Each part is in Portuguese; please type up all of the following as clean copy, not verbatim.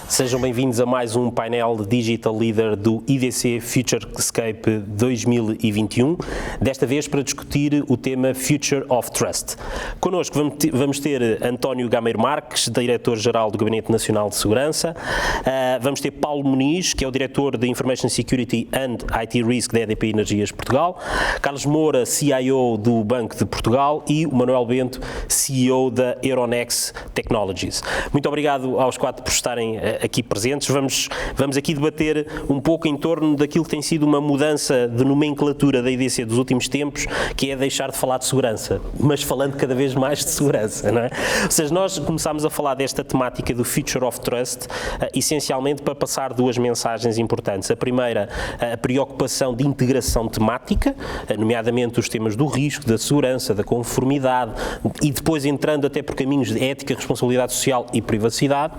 Sejam bem-vindos a mais um painel de Digital Leader do IDC Futurescape 2021, desta vez para discutir o tema Future of Trust. Connosco vamos ter António Gameiro Marques, Diretor-Geral do Gabinete Nacional de Segurança, vamos ter Paulo Muniz, que é o Diretor de Information Security and IT Risk da EDP Energias Portugal, Carlos Moura, CIO do Banco de Portugal e o Manuel Bento, CEO da Euronext Technologies. Muito obrigado aos quatro por estarem aqui presentes. Vamos aqui debater um pouco em torno daquilo que tem sido uma mudança de nomenclatura da IDC dos últimos tempos, que é deixar de falar de segurança, mas falando cada vez mais de segurança, não é? Ou seja, nós começámos a falar desta temática do Future of Trust, essencialmente para passar duas mensagens importantes. A primeira, a preocupação de integração temática, nomeadamente os temas do risco, da segurança, da conformidade, e depois entrando até por caminhos de ética, responsabilidade social e privacidade,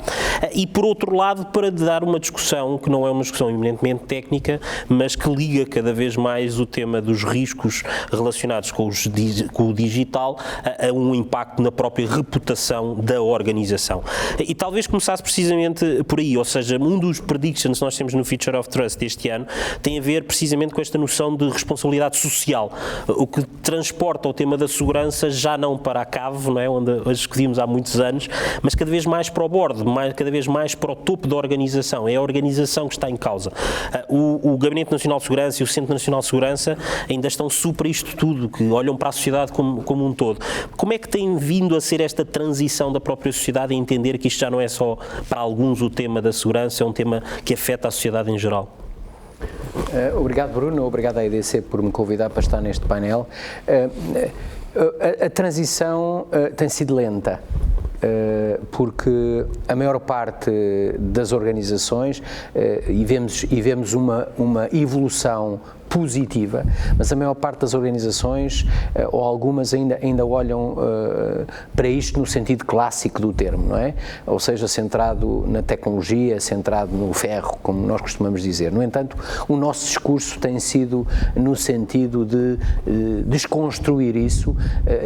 e por outro lado para dar uma discussão que não é uma discussão eminentemente técnica, mas que liga cada vez mais o tema dos riscos relacionados com o digital a um impacto na própria reputação da organização. E talvez começasse precisamente por aí, ou seja, um dos predictions que nós temos no Future of Trust deste ano tem a ver precisamente com esta noção de responsabilidade social, o que transporta o tema da segurança já não para a cave, não é, onde a discutimos há muitos anos, mas cada vez mais para o board, cada vez mais para o topo da organização. É a organização que está em causa. O Gabinete Nacional de Segurança e o Centro Nacional de Segurança ainda estão super isto tudo, que olham para a sociedade como um todo. Como é que tem vindo a ser esta transição da própria sociedade a entender que isto já não é só para alguns o tema da segurança, é um tema que afeta a sociedade em geral? Obrigado, Bruno. Obrigado à IDC por me convidar para estar neste painel. A transição tem sido lenta, porque a maior parte das organizações, e vemos uma evolução positiva, mas a maior parte das organizações, ou algumas ainda olham para isto no sentido clássico do termo, não é? Ou seja, centrado na tecnologia, centrado no ferro, como nós costumamos dizer. No entanto, o nosso discurso tem sido no sentido de desconstruir isso,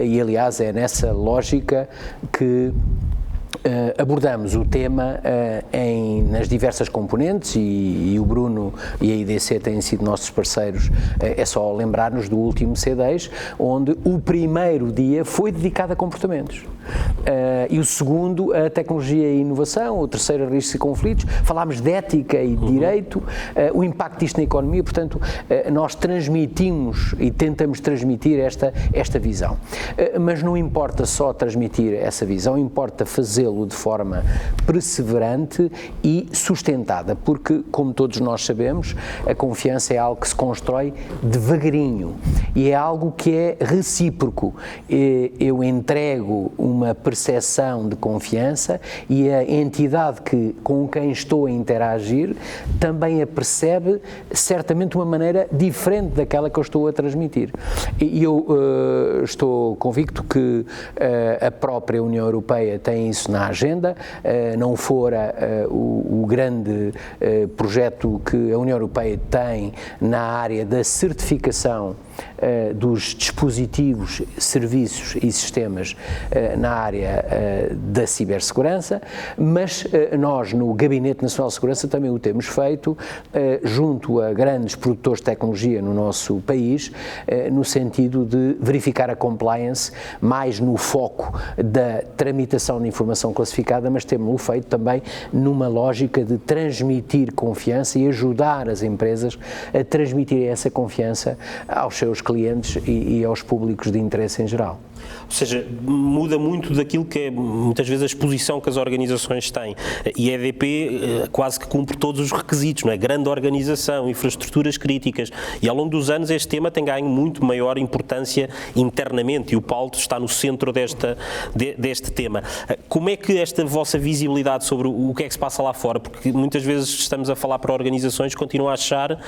e aliás é nessa lógica que abordamos o tema nas diversas componentes e o Bruno e a IDC têm sido nossos parceiros. É só lembrar-nos do último C10, onde o primeiro dia foi dedicado a comportamentos, e o segundo a tecnologia e inovação, o terceiro a riscos e conflitos. Falámos de ética e de direito, o impacto disto na economia. Portanto, nós transmitimos e tentamos transmitir esta visão, mas não importa só transmitir essa visão, importa fazê-lo de forma perseverante e sustentada, porque, como todos nós sabemos, a confiança é algo que se constrói devagarinho e é algo que é recíproco. Eu entrego uma percepção de confiança e a entidade com quem estou a interagir também a percebe certamente de uma maneira diferente daquela que eu estou a transmitir. E eu estou convicto que a própria União Europeia tem isso na agenda. Não fora o grande projeto que a União Europeia tem na área da certificação dos dispositivos, serviços e sistemas na área da cibersegurança, mas nós no Gabinete Nacional de Segurança também o temos feito junto a grandes produtores de tecnologia no nosso país, no sentido de verificar a compliance mais no foco da tramitação de informação classificada, mas temos-o feito também numa lógica de transmitir confiança e ajudar as empresas a transmitir essa confiança aos seus clientes e aos públicos de interesse em geral. Ou seja, muda muito daquilo que é muitas vezes a exposição que as organizações têm, e a EDP quase que cumpre todos os requisitos, não é? Grande organização, infraestruturas críticas, e ao longo dos anos este tema tem ganho muito maior importância internamente, e o Paulo está no centro deste tema. Como é que esta vossa visibilidade sobre o que é que se passa lá fora, porque muitas vezes estamos a falar para organizações que continuam a achar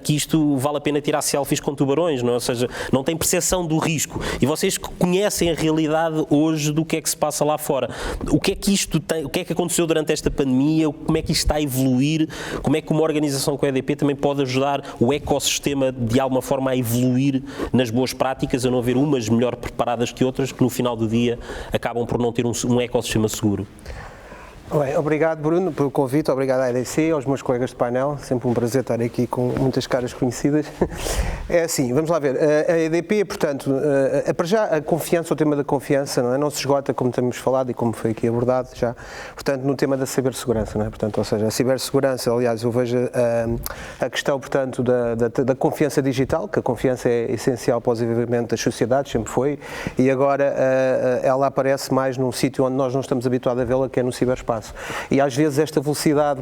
que isto vale a pena tirar selfies com tubarões, não é? Ou seja, não tem percepção do risco, e vocês conhecem a realidade hoje do que é que se passa lá fora. O que é que isto tem, o que é que aconteceu durante esta pandemia, como é que isto está a evoluir, como é que uma organização como a EDP também pode ajudar o ecossistema de alguma forma a evoluir nas boas práticas, a não haver umas melhor preparadas que outras, que no final do dia acabam por não ter um ecossistema seguro? Bem, obrigado, Bruno, pelo convite, obrigado à EDC, aos meus colegas de painel, sempre um prazer estar aqui com muitas caras conhecidas. É assim, vamos lá ver, a EDP, portanto, para já a confiança, o tema da confiança, não se esgota, como temos falado e como foi aqui abordado já, portanto, no tema da cibersegurança, não é? Portanto, ou seja, a cibersegurança, aliás, eu vejo a questão, portanto, da confiança digital, que a confiança é essencial para o desenvolvimento das sociedades, sempre foi, e agora ela aparece mais num sítio onde nós não estamos habituados a vê-la, que é no ciberespaço. E às vezes esta velocidade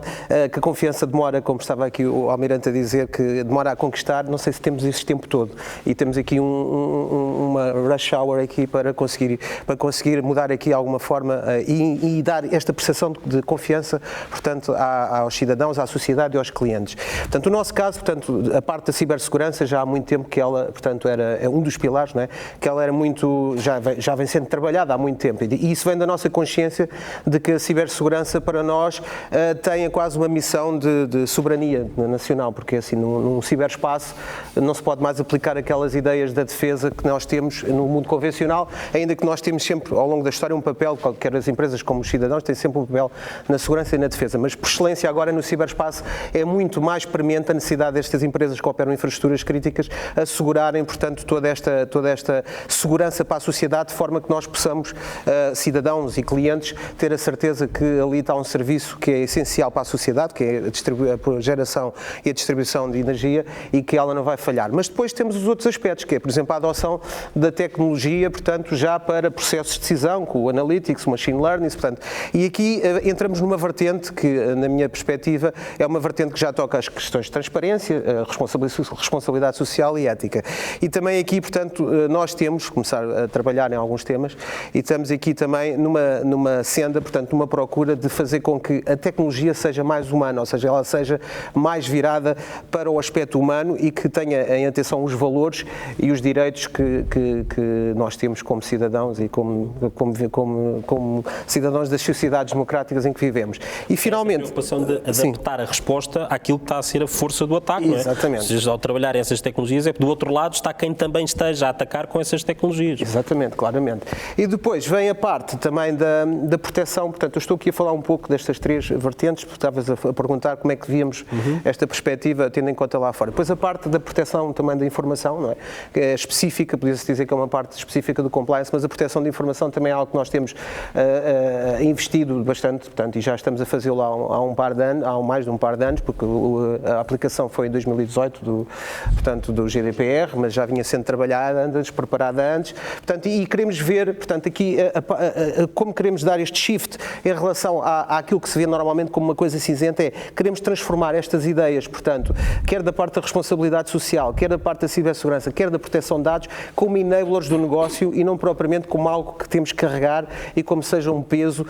que a confiança demora, como estava aqui o Almirante a dizer, que demora a conquistar, não sei se temos esse tempo todo. E temos aqui uma rush hour aqui para conseguir mudar aqui alguma forma e dar esta percepção de confiança, portanto, aos cidadãos, à sociedade e aos clientes. Portanto, o nosso caso, portanto, a parte da cibersegurança, já há muito tempo que ela, portanto, é um dos pilares, não é? Que ela era muito, já vem sendo trabalhada há muito tempo. E isso vem da nossa consciência de que a cibersegurança para nós tem quase uma missão de soberania nacional, porque assim, num ciberespaço não se pode mais aplicar aquelas ideias da defesa que nós temos no mundo convencional, ainda que nós temos sempre, ao longo da história, um papel, quer as empresas como os cidadãos, têm sempre um papel na segurança e na defesa, mas por excelência agora no ciberespaço é muito mais premente a necessidade destas empresas que operam infraestruturas críticas assegurarem, portanto, toda esta segurança para a sociedade, de forma que nós possamos, cidadãos e clientes, ter a certeza que ali está um serviço que é essencial para a sociedade, que é a geração e a distribuição de energia, e que ela não vai falhar. Mas depois temos os outros aspectos, que é, por exemplo, a adoção da tecnologia, portanto, já para processos de decisão, com o Analytics, o Machine Learning, portanto, e aqui entramos numa vertente que, na minha perspectiva, é uma vertente que já toca as questões de transparência, responsabilidade social e ética. E também aqui, portanto, nós temos que começar a trabalhar em alguns temas, e estamos aqui também numa senda, portanto, numa procura de fazer com que a tecnologia seja mais humana, ou seja, ela seja mais virada para o aspecto humano e que tenha em atenção os valores e os direitos que nós temos como cidadãos e como cidadãos das sociedades democráticas em que vivemos. E finalmente... A preocupação de adaptar a resposta àquilo que está a ser a força do ataque, não é? Exatamente. Ou seja, ao trabalhar essas tecnologias, é que do outro lado está quem também esteja a atacar com essas tecnologias. Exatamente, claramente. E depois vem a parte também da proteção, portanto, eu estou aqui a falar um pouco destas três vertentes, porque estavas a perguntar como é que víamos esta perspectiva, tendo em conta lá fora. Depois a parte da proteção também da informação, não é? Que é específica, podia-se dizer que é uma parte específica do compliance, mas a proteção da informação também é algo que nós temos investido bastante, portanto, e já estamos a fazê-lo há mais de um par de anos, porque a aplicação foi em 2018 do GDPR, mas já vinha sendo trabalhada antes, preparada antes, portanto, e queremos ver, portanto, aqui como queremos dar este shift em relação àquilo que se vê normalmente como uma coisa cinzenta, queremos transformar estas ideias, portanto, quer da parte da responsabilidade social, quer da parte da cibersegurança, quer da proteção de dados, como enablers do negócio e não propriamente como algo que temos que carregar e como seja um peso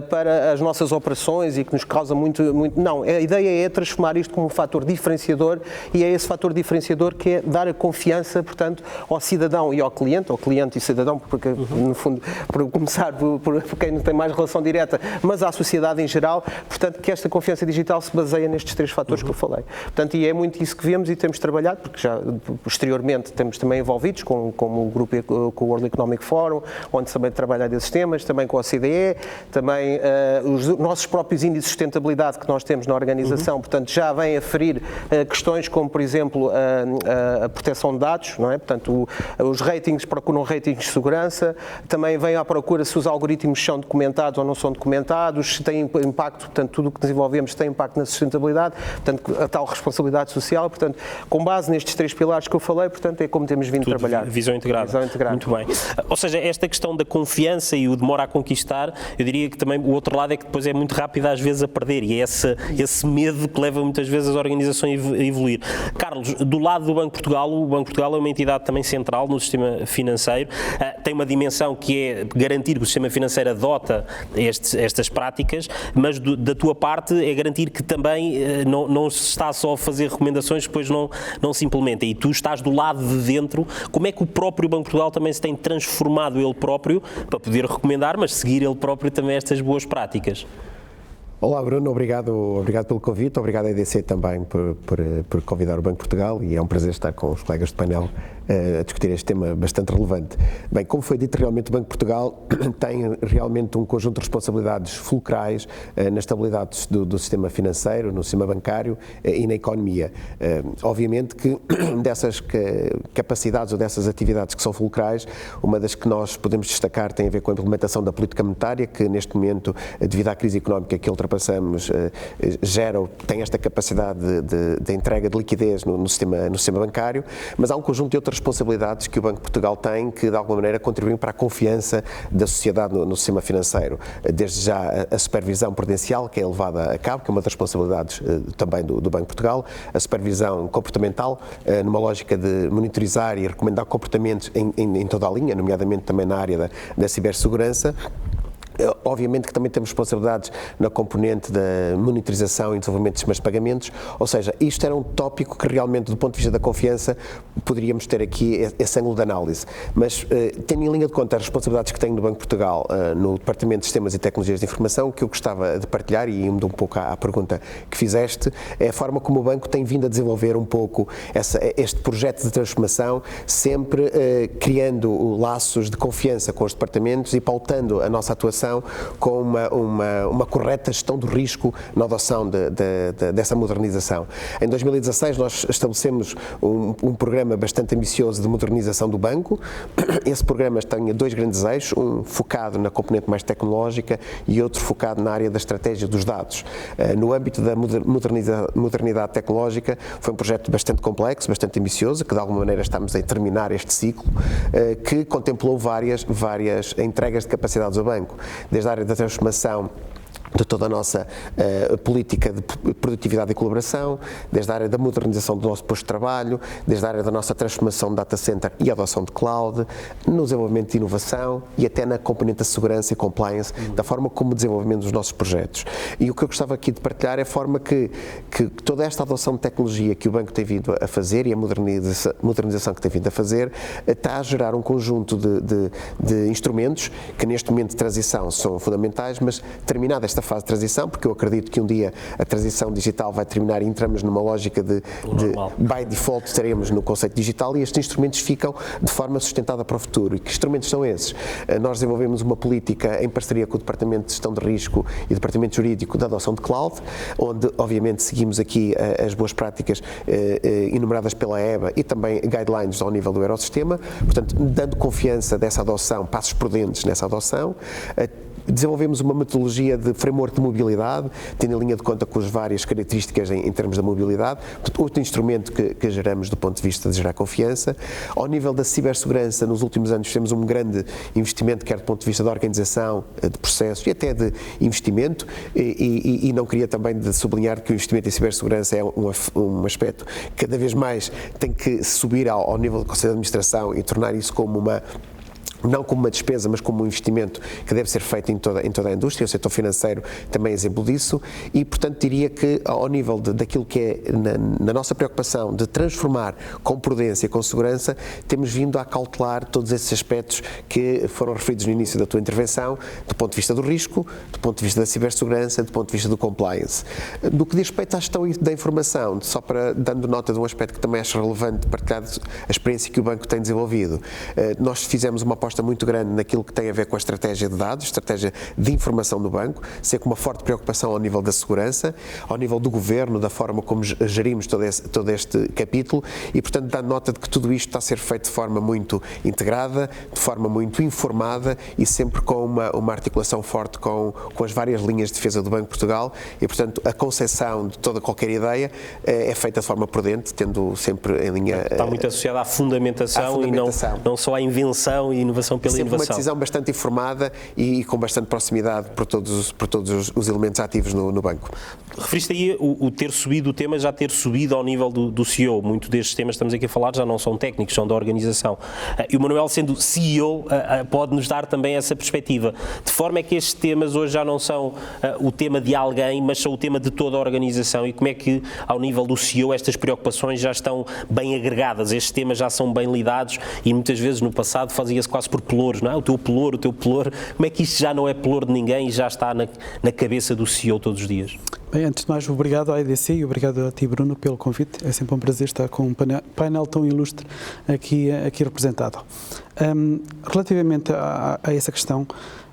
para as nossas operações e que nos causa muito... Não, a ideia é transformar isto como um fator diferenciador, e é esse fator diferenciador que é dar a confiança, portanto, ao cidadão e ao cliente e cidadão, porque, no fundo, por começar por quem não tem mais relação direta, mas à sociedade em geral, portanto, que esta confiança digital se baseia nestes três fatores que eu falei. Portanto, e é muito isso que vemos e temos trabalhado, porque já posteriormente temos também envolvidos com o grupo, com o World Economic Forum, onde também trabalha desses temas, também com a OCDE, também os nossos próprios índices de sustentabilidade que nós temos na organização, portanto, já vêm a ferir questões como, por exemplo, a proteção de dados, não é? Portanto, os ratings procuram ratings de segurança, também vêm à procura se os algoritmos são documentados ou não são documentados, se têm impacto, portanto, tudo o que desenvolvemos tem impacto na sustentabilidade, portanto, a tal responsabilidade social, portanto, com base nestes três pilares que eu falei, portanto, é como temos vindo a trabalhar. Visão integrada. Muito bem. Ou seja, esta questão da confiança e o demora a conquistar, eu diria que também o outro lado é que depois é muito rápido às vezes a perder, e é esse medo que leva muitas vezes as organizações a evoluir. Carlos, do lado do Banco de Portugal, o Banco de Portugal é uma entidade também central no sistema financeiro, tem uma dimensão que é garantir que o sistema financeiro adota estas práticas, mas da tua parte é garantir que também não se está só a fazer recomendações que depois não se implementem, e tu estás do lado de dentro. Como é que o próprio Banco de Portugal também se tem transformado ele próprio para poder recomendar, mas seguir ele próprio também estas boas práticas? Olá Bruno, obrigado pelo convite, obrigado à EDC também por convidar o Banco de Portugal, e é um prazer estar com os colegas de painel a discutir este tema bastante relevante. Bem, como foi dito, realmente o Banco de Portugal tem realmente um conjunto de responsabilidades fulcrais na estabilidade do sistema financeiro, no sistema bancário e na economia. Obviamente que dessas capacidades ou dessas atividades que são fulcrais, uma das que nós podemos destacar tem a ver com a implementação da política monetária, que neste momento, devido à crise económica que ultrapassamos, tem esta capacidade de entrega de liquidez no sistema bancário, mas há um conjunto de outras responsabilidades que o Banco de Portugal tem que, de alguma maneira, contribuem para a confiança da sociedade no sistema financeiro. Desde já a supervisão prudencial, que é levada a cabo, que é uma das responsabilidades também do Banco de Portugal, a supervisão comportamental, numa lógica de monitorizar e recomendar comportamentos em toda a linha, nomeadamente também na área da cibersegurança. Obviamente que também temos responsabilidades na componente da monitorização e desenvolvimento de sistemas de pagamentos, ou seja, isto era um tópico que realmente, do ponto de vista da confiança, poderíamos ter aqui esse ângulo de análise. Mas, tendo em linha de conta as responsabilidades que tenho no Banco de Portugal, no Departamento de Sistemas e Tecnologias de Informação, o que eu gostava de partilhar, e indo um pouco à pergunta que fizeste, é a forma como o Banco tem vindo a desenvolver um pouco este projeto de transformação, sempre criando laços de confiança com os departamentos e pautando a nossa atuação com uma correta gestão do risco na adoção dessa modernização. Em 2016 nós estabelecemos um programa bastante ambicioso de modernização do banco. Esse programa tem dois grandes eixos, um focado na componente mais tecnológica e outro focado na área da estratégia dos dados. No âmbito da modernidade tecnológica foi um projeto bastante complexo, bastante ambicioso, que de alguma maneira estamos a terminar este ciclo, que contemplou várias entregas de capacidades ao banco. Desde a área da transformação de toda a nossa política de produtividade e colaboração, desde a área da modernização do nosso posto de trabalho, desde a área da nossa transformação de data center e adoção de cloud, no desenvolvimento de inovação e até na componente da segurança e compliance, da forma como desenvolvemos os nossos projetos. E o que eu gostava aqui de partilhar é a forma que toda esta adoção de tecnologia que o banco tem vindo a fazer e a modernização que tem vindo a fazer está a gerar um conjunto de instrumentos que neste momento de transição são fundamentais, mas terminada esta fase de transição, porque eu acredito que um dia a transição digital vai terminar e entramos numa lógica de by default estaremos no conceito digital e estes instrumentos ficam de forma sustentada para o futuro. E que instrumentos são esses? Nós desenvolvemos uma política em parceria com o Departamento de Gestão de Risco e o Departamento Jurídico da adoção de cloud, onde obviamente seguimos aqui as boas práticas enumeradas pela EBA e também guidelines ao nível do Eurosistema, portanto dando confiança dessa adoção, passos prudentes nessa adoção. Desenvolvemos uma metodologia de framework de mobilidade, tendo em linha de conta com as várias características em termos da mobilidade. Portanto, outro instrumento que geramos do ponto de vista de gerar confiança. Ao nível da cibersegurança, nos últimos anos fizemos um grande investimento, quer do ponto de vista da organização, de processos e até de investimento, e não queria também de sublinhar que o investimento em cibersegurança é um aspecto que cada vez mais tem que subir ao nível do Conselho de Administração e tornar isso como não como uma despesa, mas como um investimento que deve ser feito em toda a indústria. O setor financeiro também é exemplo disso e, portanto, diria que ao nível daquilo que é na nossa preocupação de transformar com prudência, com segurança, temos vindo a acautelar todos esses aspectos que foram referidos no início da tua intervenção, do ponto de vista do risco, do ponto de vista da cibersegurança, do ponto de vista do compliance. Do que diz respeito à gestão da informação, só para dando nota de um aspecto que também acho relevante partilhar a experiência que o banco tem desenvolvido. Nós fizemos uma aposta muito grande naquilo que tem a ver com a estratégia de dados, estratégia de informação do banco, ser com uma forte preocupação ao nível da segurança, ao nível do governo, da forma como gerimos todo este capítulo e, portanto, dá nota de que tudo isto está a ser feito de forma muito integrada, de forma muito informada e sempre com uma articulação forte com as várias linhas de defesa do Banco de Portugal e, portanto, a concepção de toda qualquer ideia é feita de forma prudente, tendo sempre em linha... Está muito associada à fundamentação e não só à invenção e inovação pela sempre inovação. Uma decisão bastante informada e com bastante proximidade por todos os elementos ativos no banco. Referiste aí o ter subido o tema, já ter subido ao nível do CEO. Muito destes temas que estamos aqui a falar já não são técnicos, são da organização. E o Manuel, sendo CEO, pode-nos dar também essa perspectiva. De forma é que estes temas hoje já não são o tema de alguém, mas são o tema de toda a organização. E como é que, ao nível do CEO, estas preocupações já estão bem agregadas, estes temas já são bem lidados e muitas vezes no passado fazia-se quase quase por pelouros, não é? O teu pelour, como é que isto já não é pelour de ninguém e já está na cabeça do CEO todos os dias? Bem, antes de mais, obrigado à EDC e obrigado a ti, Bruno, pelo convite. É sempre um prazer estar com um painel tão ilustre aqui representado. Relativamente a essa questão,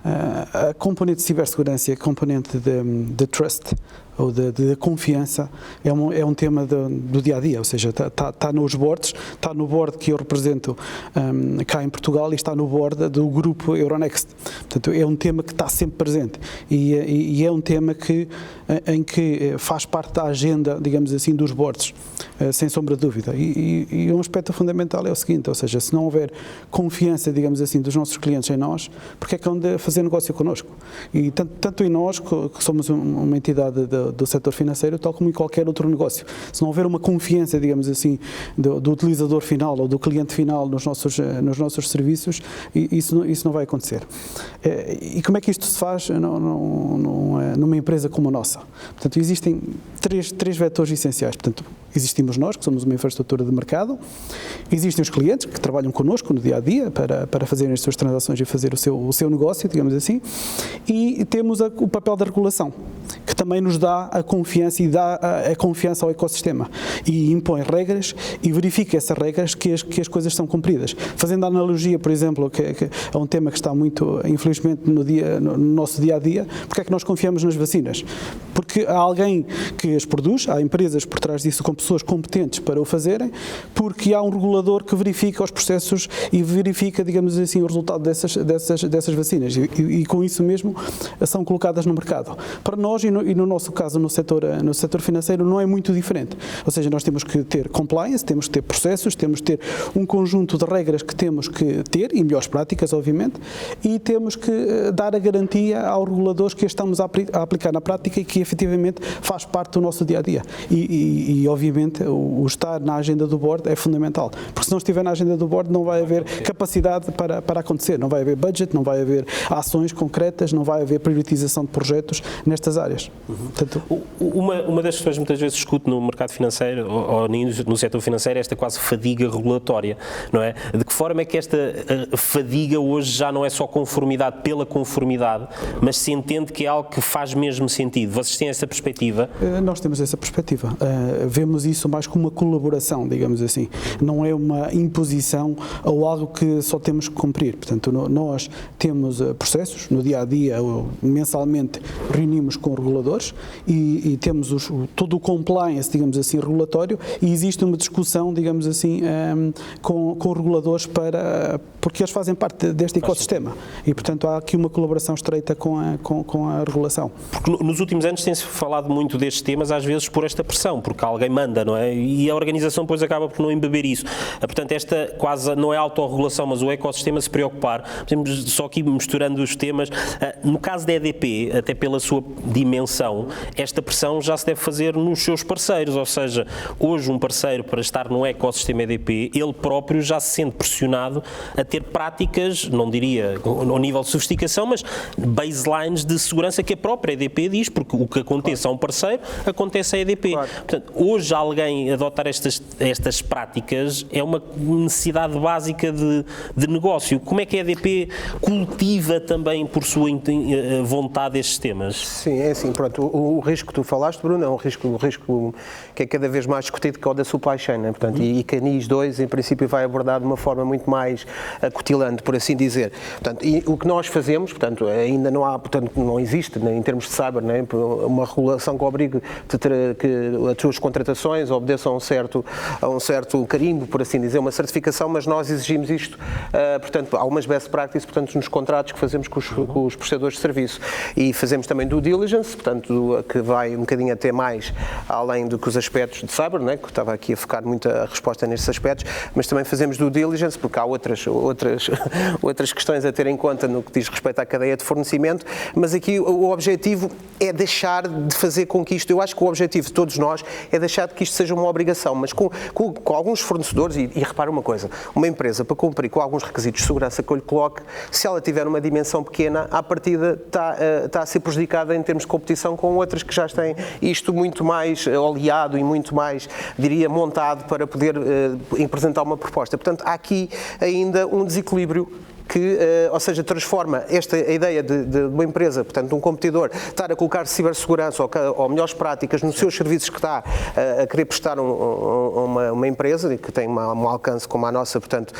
a componente de cibersegurança e a componente de trust, ou de confiança, é um tema do dia-a-dia, ou seja, está nos boards, está no board que eu represento cá em Portugal e está no board do grupo Euronext. Portanto, é um tema que está sempre presente e é um tema em que faz parte da agenda, digamos assim, dos boards, sem sombra de dúvida. E um aspecto fundamental é o seguinte, ou seja, se não houver confiança, digamos assim, dos nossos clientes em nós, porque é que hão de fazer negócio connosco? E tanto em nós, que somos uma entidade do setor financeiro, tal como em qualquer outro negócio. Se não houver uma confiança, digamos assim, do utilizador final ou do cliente final nos nossos serviços, isso não vai acontecer. E como é que isto se faz numa empresa como a nossa? Portanto, existem três vetores essenciais. Portanto, existimos nós, que somos uma infraestrutura de mercado, existem os clientes que trabalham connosco no dia-a-dia para fazerem as suas transações e fazer o seu negócio, digamos assim, e temos o papel da regulação, que também nos dá a confiança e dá a confiança ao ecossistema e impõe regras e verifica essas regras que as coisas são cumpridas. Fazendo a analogia, por exemplo, que é um tema que está muito, infelizmente, no nosso dia-a-dia, porque é que nós confiamos nas vacinas? Porque há alguém que as produz, há empresas por trás disso com pessoas competentes para o fazerem, porque há um regulador que verifica os processos e verifica, digamos assim, o resultado dessas vacinas e com isso mesmo são colocadas no mercado. Para nós e no nosso caso no setor financeiro não é muito diferente, ou seja, nós temos que ter compliance, temos que ter processos, temos que ter um conjunto de regras que temos que ter e melhores práticas, obviamente, e temos que dar a garantia aos reguladores que estamos a aplicar na prática e que efetivamente faz parte do nosso dia-a-dia e obviamente o estar na agenda do board é fundamental, porque se não estiver na agenda do board não vai haver capacidade para acontecer, não vai haver budget, não vai haver ações concretas, não vai haver priorização de projetos nestas áreas. Portanto, uma das questões que muitas vezes escuto no mercado financeiro ou no setor financeiro é esta quase fadiga regulatória, não é? De que forma é que esta fadiga hoje já não é só conformidade pela conformidade, mas se entende que é algo que faz mesmo sentido? Vocês têm essa perspectiva? Nós temos essa perspectiva. Vemos isso mais como uma colaboração, digamos assim. Não é uma imposição ou algo que só temos que cumprir. Portanto, nós temos processos, no dia-a-dia, mensalmente, reunimos com reguladores e temos todo o compliance, digamos assim, regulatório e existe uma discussão, digamos assim, com reguladores porque eles fazem parte deste ecossistema e, portanto, há aqui uma colaboração estreita com a regulação. Porque nos últimos anos tem-se falado muito destes temas, às vezes por esta pressão, porque alguém manda, não é? E a organização depois acaba por não embeber isso. Portanto, esta quase não é autorregulação, mas o ecossistema se preocupar. Só aqui misturando os temas, no caso da EDP, até pela sua dimensão, esta pressão já se deve fazer nos seus parceiros, ou seja, hoje um parceiro para estar no ecossistema EDP, ele próprio já se sente pressionado a ter práticas, não diria ao nível de sofisticação, mas baselines de segurança que a própria EDP diz, porque o que acontece a um parceiro, acontece à EDP. Claro. Portanto, hoje alguém adotar estas práticas é uma necessidade básica de negócio. Como é que a EDP cultiva também por sua vontade estes temas? Sim, é assim, pronto, o risco que tu falaste, Bruno, é um risco que é cada vez mais discutido, que é o da supply chain, né? Portanto, e que a NIS 2, em princípio, vai abordar de uma forma muito mais acutilante, por assim dizer. Portanto, e o que nós fazemos, portanto, ainda não há, portanto, não existe, né, em termos de cyber, né, uma regulação que obrigue que as suas contratações obedeçam a um certo carimbo, por assim dizer, uma certificação, mas nós exigimos isto, portanto, há umas best practices, portanto, nos contratos que fazemos com os prestadores de serviço. E fazemos também due diligence, portanto, que vai um bocadinho até mais além do que os aspectos de cyber, né, que estava aqui a focar muito a resposta nestes aspectos, mas também fazemos due diligence, porque há outras questões a ter em conta no que diz respeito à cadeia de fornecimento, mas aqui o objetivo é deixar de fazer com que isto, eu acho que o objetivo de todos nós é deixar que isto seja uma obrigação, mas com alguns fornecedores, e repara uma coisa, uma empresa para cumprir com alguns requisitos de segurança que eu lhe coloque, se ela tiver uma dimensão pequena, à partida está a ser prejudicada em termos de competição com outras que já têm isto muito mais oleado e muito mais, diria, montado para poder apresentar uma proposta. Portanto, há aqui ainda um desequilíbrio que, ou seja, transforma a ideia de uma empresa, portanto, de um competidor, estar a colocar cibersegurança ou melhores práticas nos seus serviços que está a querer prestar uma empresa que tem um alcance como a nossa, portanto,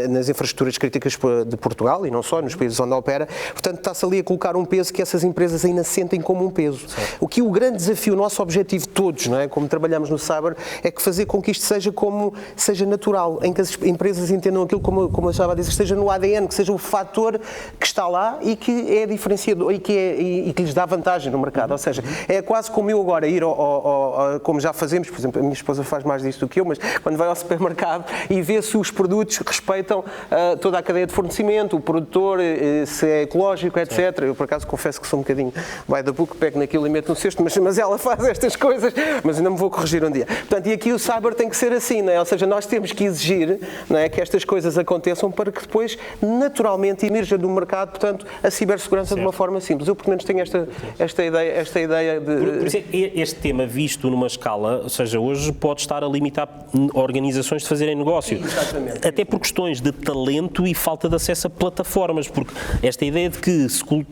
nas infraestruturas críticas de Portugal e não só, nos países onde opera, portanto, está-se ali a colocar um peso que essas empresas ainda sentem como um peso. O que o grande desafio, o nosso objetivo de todos, não é? Como trabalhamos no cyber, é que fazer com que isto seja natural, em que as empresas entendam aquilo, como eu estava a dizer, que esteja no ADN, que seja o fator que está lá e que é diferenciador e que lhes dá vantagem no mercado. Ou seja, é quase como eu agora ir como já fazemos, por exemplo, a minha esposa faz mais disto do que eu, mas quando vai ao supermercado e vê se os produtos respeitam toda a cadeia de fornecimento, o produtor, se é ecológico, etc. Eu, por acaso, confesso que sou um bocadinho by the book, pego naquilo e meto no cesto, mas ela faz estas coisas, mas ainda me vou corrigir um dia. Portanto, e aqui o cyber tem que ser assim, não é? Ou seja, nós temos que exigir, não é, que estas coisas aconteçam para que depois, naturalmente, emerja do mercado, portanto, a cibersegurança de uma forma simples. Eu, pelo menos, tenho esta ideia de... Por isso é que este tema visto numa escala, ou seja, hoje pode estar a limitar organizações de fazerem negócio. Exatamente. Até por questões de talento e falta de acesso a plataformas, porque esta ideia de que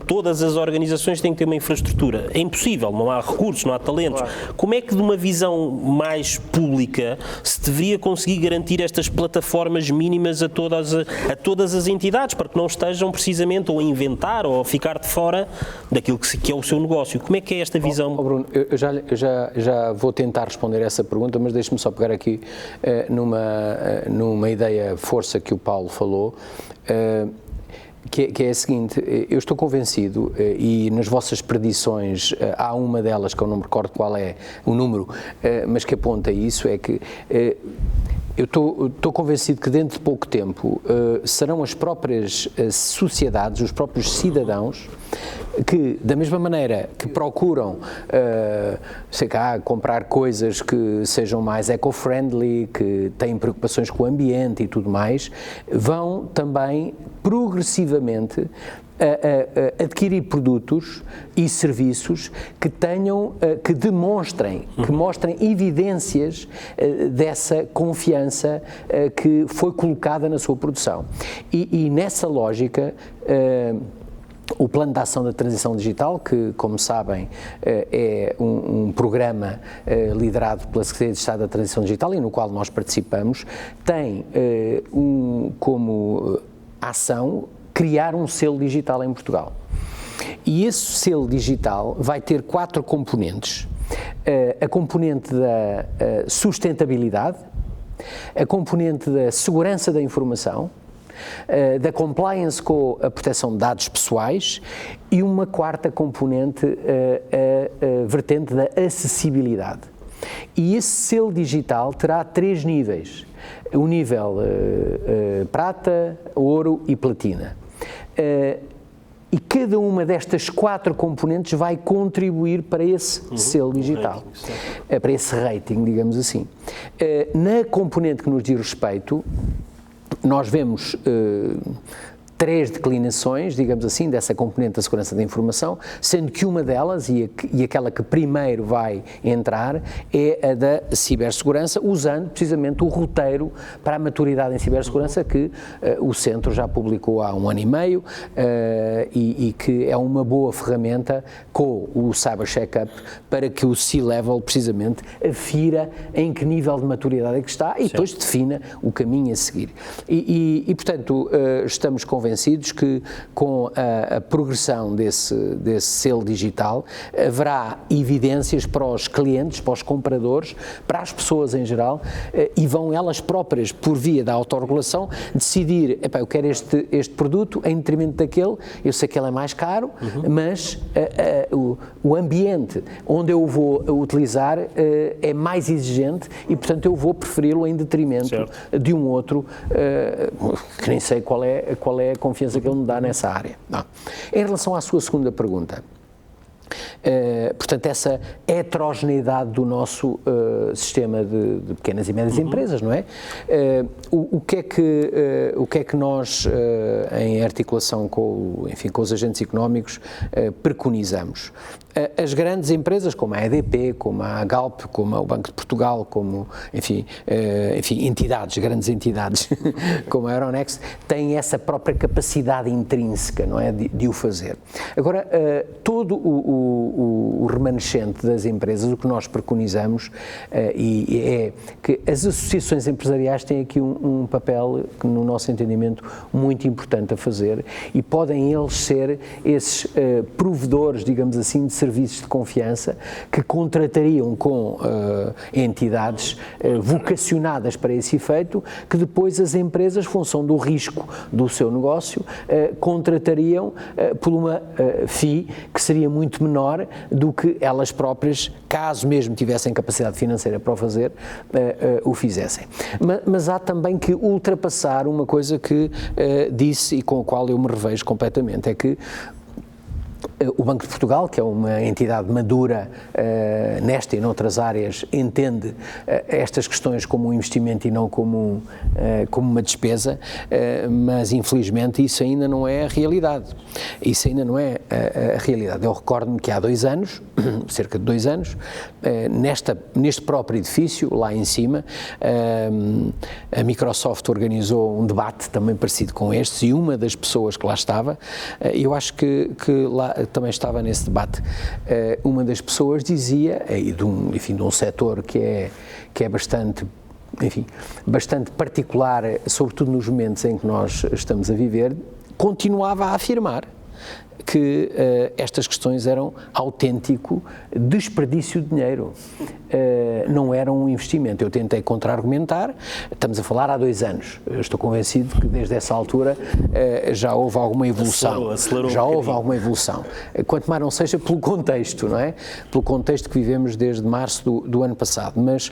todas as organizações têm que ter uma infraestrutura é impossível, não há recursos, não há talentos. Claro. Como é que de uma visão mais pública se deveria conseguir garantir estas plataformas mínimas a todas as entidades, para que não estejam precisamente ou a inventar ou a ficar de fora daquilo que é o seu negócio? Como é que é esta visão? Bruno, eu já vou tentar responder essa pergunta, mas deixe-me só pegar aqui numa ideia força que o Paulo falou, que é a seguinte: eu estou convencido, e nas vossas predições há uma delas, que eu não me recordo qual é o número, mas que aponta isso, é que eu estou convencido que dentro de pouco tempo serão as próprias sociedades, os próprios cidadãos, que, da mesma maneira que procuram comprar coisas que sejam mais eco-friendly, que têm preocupações com o ambiente e tudo mais, vão também progressivamente adquirir produtos e serviços que demonstrem, que mostrem evidências dessa confiança que foi colocada na sua produção. E nessa lógica, o Plano de Ação da Transição Digital, que, como sabem, é um programa liderado pela Secretaria de Estado da Transição Digital e no qual nós participamos, tem como ação criar um selo digital em Portugal. E esse selo digital vai ter 4 componentes. A componente da sustentabilidade, a componente da segurança da informação, da compliance com a proteção de dados pessoais e uma quarta componente, a vertente da acessibilidade. E esse selo digital terá 3 níveis, o nível prata, ouro e platina. E cada uma destas 4 componentes vai contribuir para esse selo digital, para esse rating, digamos assim. Na componente que nos diz respeito, nós vemos 3 declinações, digamos assim, dessa componente da segurança da informação, sendo que uma delas, e aquela que primeiro vai entrar, é a da cibersegurança, usando precisamente o roteiro para a maturidade em cibersegurança que o Centro já publicou há 1 ano e meio e que é uma boa ferramenta com o Cyber Checkup para que o C-Level precisamente afira em que nível de maturidade é que está e depois defina o caminho a seguir. E portanto, estamos convencidos que com a progressão desse selo digital haverá evidências para os clientes, para os compradores, para as pessoas em geral, e vão elas próprias, por via da autorregulação, decidir, eu quero este produto em detrimento daquele, eu sei que ele é mais caro, mas o ambiente onde eu vou utilizar é mais exigente e, portanto, eu vou preferi-lo em detrimento de um outro que nem sei qual é a confiança que ele me dá nessa área. Não. Em relação à sua segunda pergunta, portanto, essa heterogeneidade do nosso sistema de pequenas e médias empresas, não é? O que é que nós, em articulação com os agentes económicos, preconizamos? As grandes empresas, como a EDP, como a Galp, como o Banco de Portugal, como, enfim, grandes entidades, como a Euronext, têm essa própria capacidade intrínseca, não é, de o fazer. Agora, todo o remanescente das empresas, o que nós preconizamos é que as associações empresariais têm aqui um papel, que, no nosso entendimento, muito importante a fazer, e podem eles ser esses provedores, digamos assim, de serviços de confiança que contratariam com entidades vocacionadas para esse efeito, que depois as empresas, função do risco do seu negócio, contratariam por uma fee que seria muito menor do que elas próprias, caso mesmo tivessem capacidade financeira para o fazer, o fizessem. Mas há também que ultrapassar uma coisa que disse e com a qual eu me revejo completamente, é que o Banco de Portugal, que é uma entidade madura nesta e noutras áreas, entende estas questões como um investimento e não como uma despesa, mas infelizmente isso ainda não é a realidade. Isso ainda não é a realidade. Eu recordo-me que há 2 anos, cerca de 2 anos, neste próprio edifício, lá em cima, a Microsoft organizou um debate também parecido com este, e uma das pessoas que lá estava, eu acho que lá também estava nesse debate, uma das pessoas dizia, e de um setor que é bastante, enfim, bastante particular, sobretudo nos momentos em que nós estamos a viver, continuava a afirmar que estas questões eram autêntico desperdício de dinheiro, não eram um investimento. Eu tentei contra-argumentar, estamos a falar há 2 anos, eu estou convencido que desde essa altura já houve alguma evolução, alguma evolução, quanto mais não seja pelo contexto, não é? Pelo contexto que vivemos desde março do ano passado, mas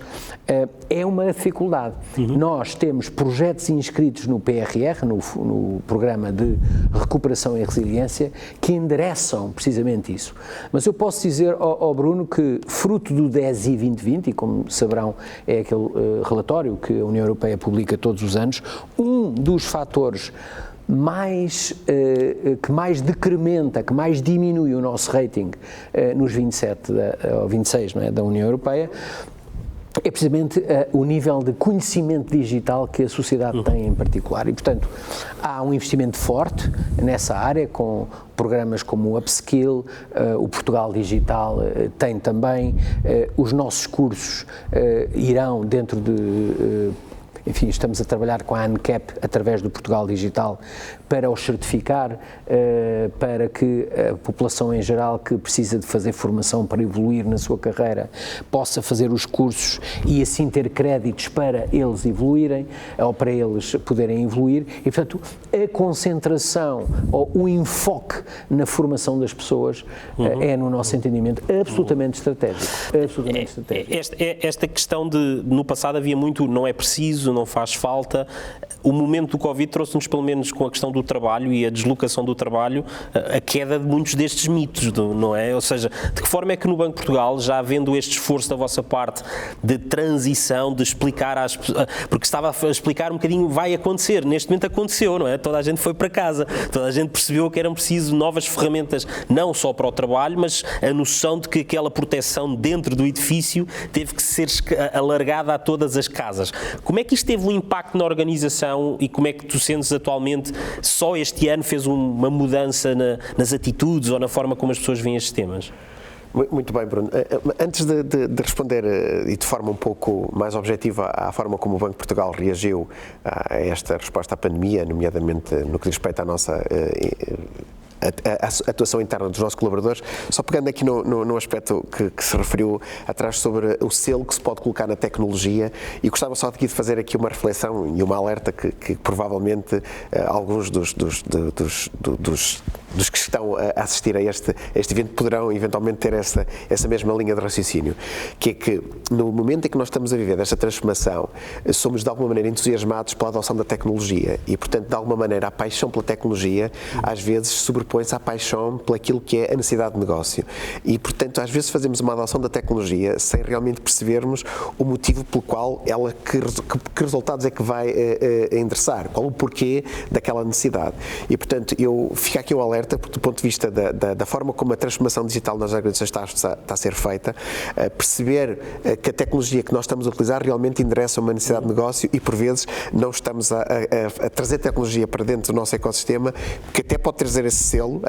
é uma dificuldade. Nós temos projetos inscritos no PRR, no Programa de Recuperação e Resiliência, que endereçam precisamente isso. Mas eu posso dizer ao Bruno que, fruto do 10 e 2020, e como saberão é aquele relatório que a União Europeia publica todos os anos, um dos fatores que mais decrementa, que mais diminui o nosso rating nos 27 ou 26, não é, da União Europeia, é precisamente o nível de conhecimento digital que a sociedade tem em particular, e portanto há um investimento forte nessa área, com programas como o Upskill, o Portugal Digital tem também, os nossos cursos irão dentro de... Enfim, estamos a trabalhar com a ANCAP através do Portugal Digital para os certificar, para que a população em geral que precisa de fazer formação para evoluir na sua carreira possa fazer os cursos e assim ter créditos para eles evoluírem ou para eles poderem evoluir. E, portanto, a concentração ou o enfoque na formação das pessoas é, no nosso entendimento, absolutamente estratégico. Absolutamente estratégico. Esta questão de, no passado havia muito, não é preciso, não faz falta. O momento do Covid trouxe-nos, pelo menos com a questão do trabalho e a deslocação do trabalho, a queda de muitos destes mitos, não é? Ou seja, de que forma é que no Banco de Portugal, já havendo este esforço da vossa parte de transição, de explicar às pessoas, porque estava a explicar um bocadinho, vai acontecer, neste momento aconteceu, não é? Toda a gente foi para casa, toda a gente percebeu que eram preciso novas ferramentas, não só para o trabalho, mas a noção de que aquela proteção dentro do edifício teve que ser alargada a todas as casas. Como é que isto teve um impacto na organização e como é que tu sentes atualmente, só este ano fez uma mudança nas atitudes ou na forma como as pessoas veem estes temas? Muito bem, Bruno. Antes de responder e de forma um pouco mais objetiva à forma como o Banco de Portugal reagiu a esta resposta à pandemia, nomeadamente no que diz respeito à nossa a atuação interna dos nossos colaboradores, só pegando aqui no aspecto que se referiu atrás sobre o selo que se pode colocar na tecnologia, e gostava só de fazer aqui uma reflexão e uma alerta que provavelmente alguns dos dos que estão a assistir a este evento poderão eventualmente ter essa mesma linha de raciocínio, que é que no momento em que nós estamos a viver desta transformação, somos de alguma maneira entusiasmados pela adoção da tecnologia e, portanto, de alguma maneira a paixão pela tecnologia às vezes sobrepõe-se à paixão por aquilo que é a necessidade de negócio e, portanto, às vezes fazemos uma adoção da tecnologia sem realmente percebermos o motivo pelo qual ela, que resultados é que vai endereçar, qual o porquê daquela necessidade. E, portanto, fica aqui um alerta, porque do ponto de vista da forma como a transformação digital nas organizações está a ser feita, perceber que a tecnologia que nós estamos a utilizar realmente endereça uma necessidade de negócio e, por vezes, não estamos a trazer tecnologia para dentro do nosso ecossistema, que até pode trazer esse selo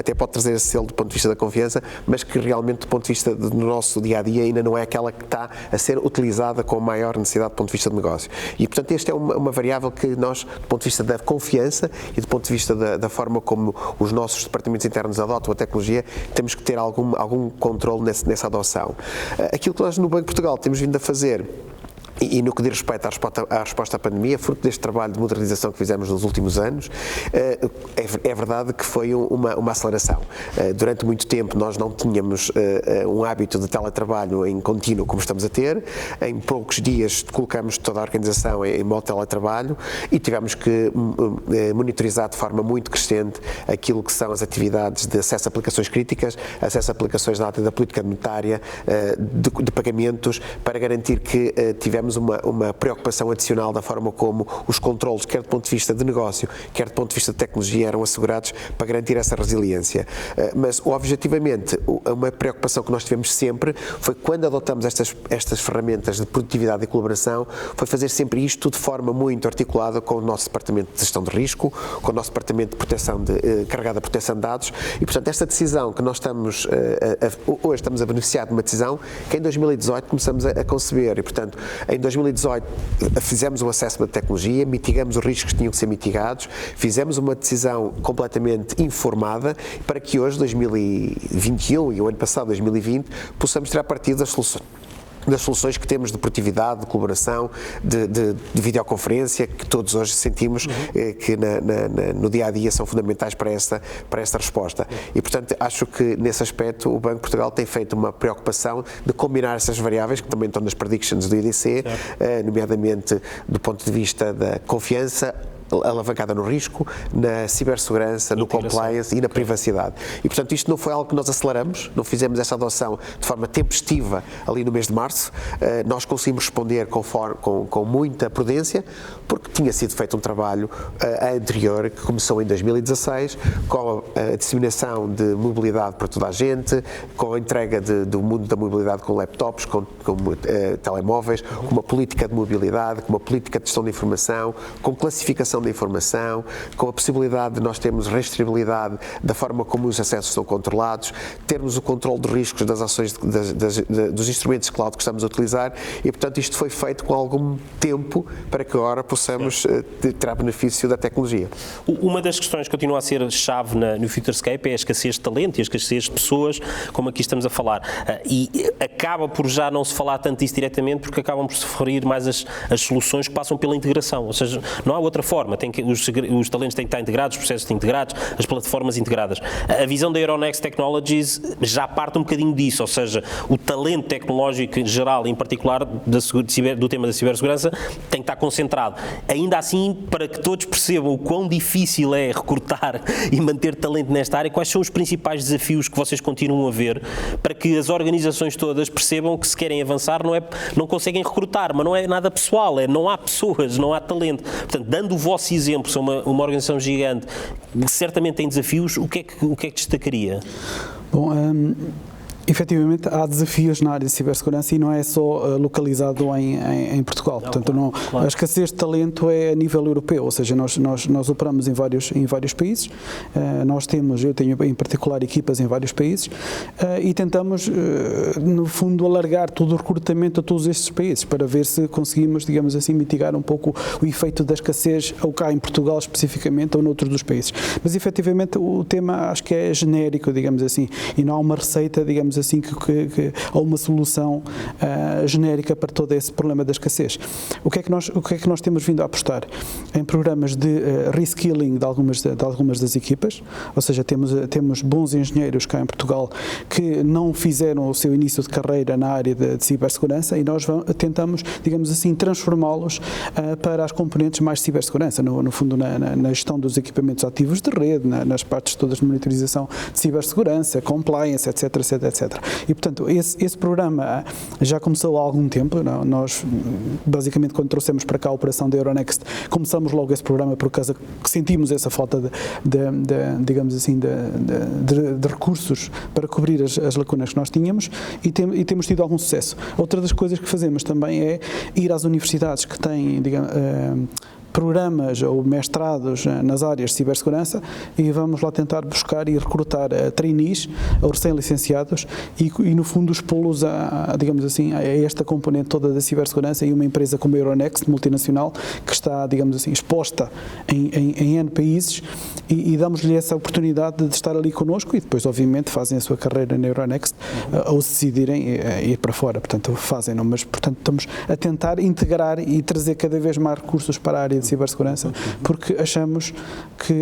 do ponto de vista da confiança, mas que realmente, do ponto de vista do nosso dia-a-dia, ainda não é aquela que está a ser utilizada com maior necessidade do ponto de vista de negócio. E, portanto, esta é uma variável que nós, do ponto de vista da confiança e do ponto de vista da forma como os nossos departamentos internos adotam a tecnologia, temos que ter algum controle nessa adoção. Aquilo que nós no Banco de Portugal temos vindo a fazer, e no que diz respeito à resposta à pandemia, fruto deste trabalho de modernização que fizemos nos últimos anos, é verdade que foi uma aceleração. Durante muito tempo nós não tínhamos um hábito de teletrabalho em contínuo como estamos a ter. Em poucos dias colocamos toda a organização em modo teletrabalho e tivemos que monitorizar de forma muito crescente aquilo que são as atividades de acesso a aplicações críticas, acesso a aplicações da política monetária, de pagamentos, para garantir que tivemos uma preocupação adicional da forma como os controlos, quer do ponto de vista de negócio, quer do ponto de vista de tecnologia, eram assegurados para garantir essa resiliência. Mas, objetivamente, uma preocupação que nós tivemos sempre foi, quando adotamos estas ferramentas de produtividade e colaboração, foi fazer sempre isto de forma muito articulada com o nosso departamento de gestão de risco, com o nosso departamento de proteção carregado a proteção de dados e, portanto, esta decisão que nós hoje estamos a beneficiar de uma decisão que em 2018 começamos a conceber e, portanto, em 2018 fizemos um assessment de tecnologia, mitigamos os riscos que tinham que ser mitigados, fizemos uma decisão completamente informada para que hoje, 2021 e o ano passado, 2020, possamos tirar partido das soluções que temos de produtividade, de colaboração, de videoconferência, que todos hoje sentimos que no dia-a-dia são fundamentais para esta resposta. E, portanto, acho que nesse aspecto o Banco de Portugal tem feito uma preocupação de combinar essas variáveis, que também estão nas predictions do IDC, nomeadamente do ponto de vista da confiança, alavancada no risco, na cibersegurança, no compliance e na privacidade. E, portanto, isto não foi algo que nós aceleramos, não fizemos essa adoção de forma tempestiva ali no mês de março. Nós conseguimos responder com muita prudência, porque tinha sido feito um trabalho anterior, que começou em 2016, com a disseminação de mobilidade para toda a gente, com a entrega do mundo da mobilidade com laptops, com telemóveis, com uma política de mobilidade, com uma política de gestão de informação, com classificação da informação, com a possibilidade de nós termos rastreabilidade da forma como os acessos são controlados, termos o controle de riscos das ações, dos instrumentos de cloud que estamos a utilizar e, portanto, isto foi feito com algum tempo para que agora possamos tirar benefício da tecnologia. Uma das questões que continua a ser chave no Futurescape é a escassez de talento e a escassez de pessoas, como aqui estamos a falar. E acaba por já não se falar tanto disso diretamente, porque acabam por se referir mais as soluções que passam pela integração, ou seja, não há outra forma. Os talentos têm que estar integrados, os processos integrados, as plataformas integradas. A visão da Euronext Technologies já parte um bocadinho disso, ou seja, o talento tecnológico em geral, em particular do tema da cibersegurança, tem que estar concentrado. Ainda assim, para que todos percebam o quão difícil é recrutar e manter talento nesta área, quais são os principais desafios que vocês continuam a ver para que as organizações todas percebam que, se querem avançar, não conseguem recrutar, mas não é nada pessoal, não há pessoas, não há talento. Portanto, dando o vosso exemplo, são uma organização gigante que certamente tem desafios, o que é que destacaria? Bom, efetivamente há desafios na área de cibersegurança e não é só localizado em Portugal. Portanto, a escassez de talento é a nível europeu, ou seja, nós operamos em vários países, eu tenho em particular equipas em vários países e tentamos, no fundo, alargar todo o recrutamento a todos estes países para ver se conseguimos, digamos assim, mitigar um pouco o efeito da escassez, ou cá em Portugal especificamente, ou noutros dos países. Mas, efetivamente, o tema acho que é genérico, digamos assim, e não há uma receita, digamos digamos assim, ou uma solução genérica para todo esse problema da escassez. O que é que nós temos vindo a apostar? Em programas de reskilling de algumas das equipas, ou seja, temos bons engenheiros cá em Portugal que não fizeram o seu início de carreira na área de cibersegurança, e nós tentamos, digamos assim, transformá-los para as componentes mais de cibersegurança, no fundo na gestão dos equipamentos ativos de rede, nas partes todas de monitorização de cibersegurança, compliance, etc. E, portanto, esse programa já começou há algum tempo. Nós, basicamente, quando trouxemos para cá a operação da Euronext, começamos logo esse programa por causa que sentimos essa falta digamos assim, de recursos para cobrir as lacunas que nós tínhamos, e temos tido algum sucesso. Outra das coisas que fazemos também é ir às universidades que têm, digamos, programas ou mestrados nas áreas de cibersegurança, e vamos lá tentar buscar e recrutar trainees ou recém-licenciados e no fundo expô-los digamos assim, a esta componente toda da cibersegurança, e uma empresa como a Euronext, multinacional, que está, digamos assim, exposta em N países, e damos-lhe essa oportunidade de estar ali connosco, e depois obviamente fazem a sua carreira na Euronext, ou se decidirem ir para fora, portanto fazem-no, mas portanto estamos a tentar integrar e trazer cada vez mais recursos para a área de cibersegurança, porque achamos que